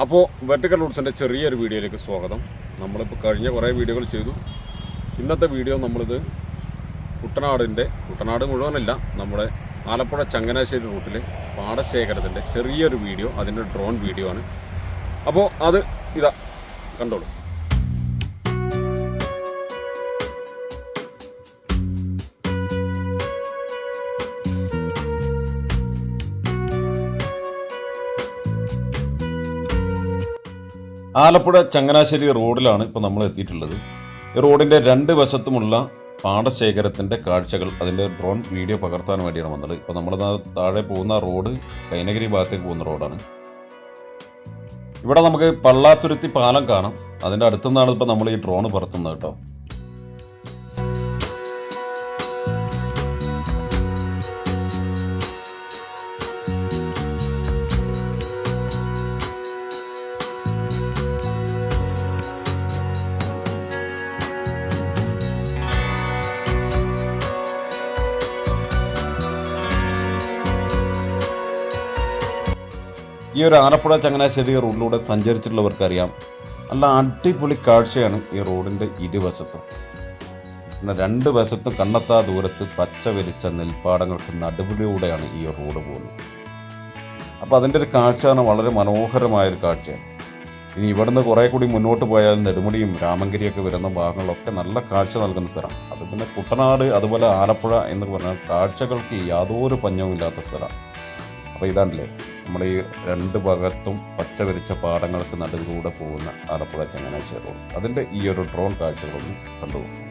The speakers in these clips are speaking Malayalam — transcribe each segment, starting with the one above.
അപ്പോൾ വെർട്ടിക്കൽ റൂട്ട്സിൻ്റെ ചെറിയൊരു വീഡിയോയിലേക്ക് സ്വാഗതം. നമ്മളിപ്പോൾ കഴിഞ്ഞ കുറേ വീഡിയോകൾ ചെയ്തു. ഇന്നത്തെ വീഡിയോ നമ്മളിത് കുട്ടനാട് മുഴുവനല്ല, നമ്മുടെ ആലപ്പുഴ ചങ്ങനാശ്ശേരി റൂട്ടിലെ പാടശേഖരത്തിൻ്റെ ചെറിയൊരു വീഡിയോ, അതിൻ്റെ ഡ്രോൺ വീഡിയോ ആണ്. അപ്പോൾ അത് ഇതാ കണ്ടോളൂ. ആലപ്പുഴ ചങ്ങനാശ്ശേരി റോഡിലാണ് ഇപ്പോൾ നമ്മൾ എത്തിയിട്ടുള്ളത്. ഈ റോഡിൻ്റെ രണ്ട് വശത്തുമുള്ള പാടശേഖരത്തിൻ്റെ കാഴ്ചകൾ, അതിൻ്റെ ഡ്രോൺ വീഡിയോ പകർത്താൻ വേണ്ടിയാണ് വന്നത്. ഇപ്പോൾ നമ്മൾ താഴെ പോകുന്ന റോഡ് കൈനഗിരി ഭാഗത്തേക്ക് പോകുന്ന റോഡാണ്. ഇവിടെ നമുക്ക് പള്ളാത്തുരുത്തി പാലം കാണാം. അതിൻ്റെ അടുത്തുനിന്നാണ് ഇപ്പോൾ നമ്മൾ ഈ ഡ്രോൺ പറത്തുന്നത് കേട്ടോ. ഈ ഒരു ആലപ്പുഴ ചങ്ങനാശ്ശേരി റോഡിലൂടെ സഞ്ചരിച്ചിട്ടുള്ളവർക്കറിയാം, നല്ല അടിപൊളി കാഴ്ചയാണ് ഈ റോഡിൻ്റെ ഇരുവശത്തും. പിന്നെ രണ്ട് വശത്തും കണ്ണെത്താ ദൂരത്ത് പച്ച വിരിച്ച നെൽപ്പാടങ്ങൾക്ക് നടുവിലൂടെയാണ് ഈ റോഡ് പോകുന്നത്. അപ്പോൾ അതിൻ്റെ ഒരു കാഴ്ചയാണ് വളരെ മനോഹരമായൊരു കാഴ്ചയാണ്. ഇനി ഇവിടുന്ന് കുറേ കൂടി മുന്നോട്ട് പോയാൽ നെടുമുടിയും രാമങ്കരിയൊക്കെ വരുന്ന ഭാഗങ്ങളിലൊക്കെ നല്ല കാഴ്ച നൽകുന്ന സ്ഥലമാണ്. അത് പിന്നെ കുട്ടനാട് അതുപോലെ ആലപ്പുഴ എന്ന് പറഞ്ഞാൽ കാഴ്ചകൾക്ക് യാതൊരു പഞ്ഞവുമില്ലാത്ത സ്ഥലമാണ്. അപ്പോൾ ഇതാണല്ലേ നമ്മൾ ഈ രണ്ട് ഭാഗത്തും പച്ച വിരിച്ച പാടങ്ങൾക്ക് നടുവിലൂടെ പോകുന്ന ആലപ്പുഴ ചങ്ങനാശ്ശേരി റോഡ്. അതിൻ്റെ ഈ ഒരു ഡ്രോൺ കാഴ്ചകളൊന്നും കണ്ടുപോകും.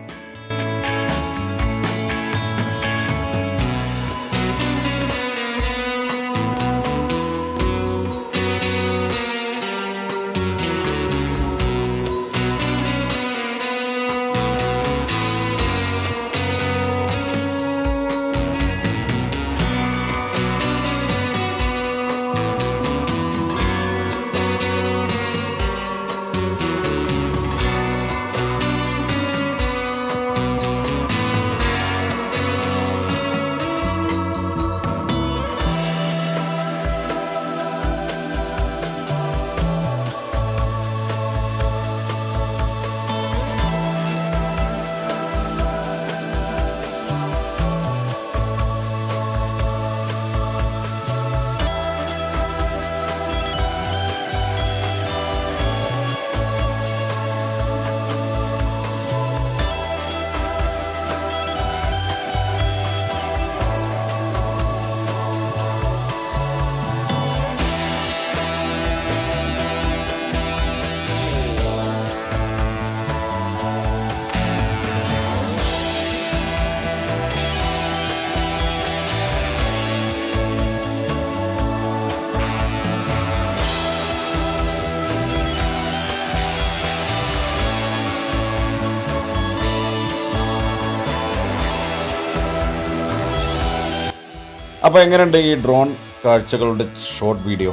അപ്പോൾ എങ്ങനെയുണ്ട് ഈ ഡ്രോൺ കാഴ്ചകളുടെ ഷോർട്ട് വീഡിയോ?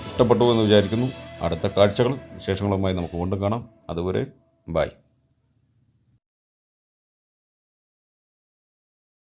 ഇഷ്ടപ്പെട്ടു എന്ന് വിചാരിക്കുന്നു. അടുത്ത കാഴ്ചകളും വിശേഷങ്ങളുമായി നമുക്ക് വീണ്ടും കാണാം. അതുവരെ ബൈ.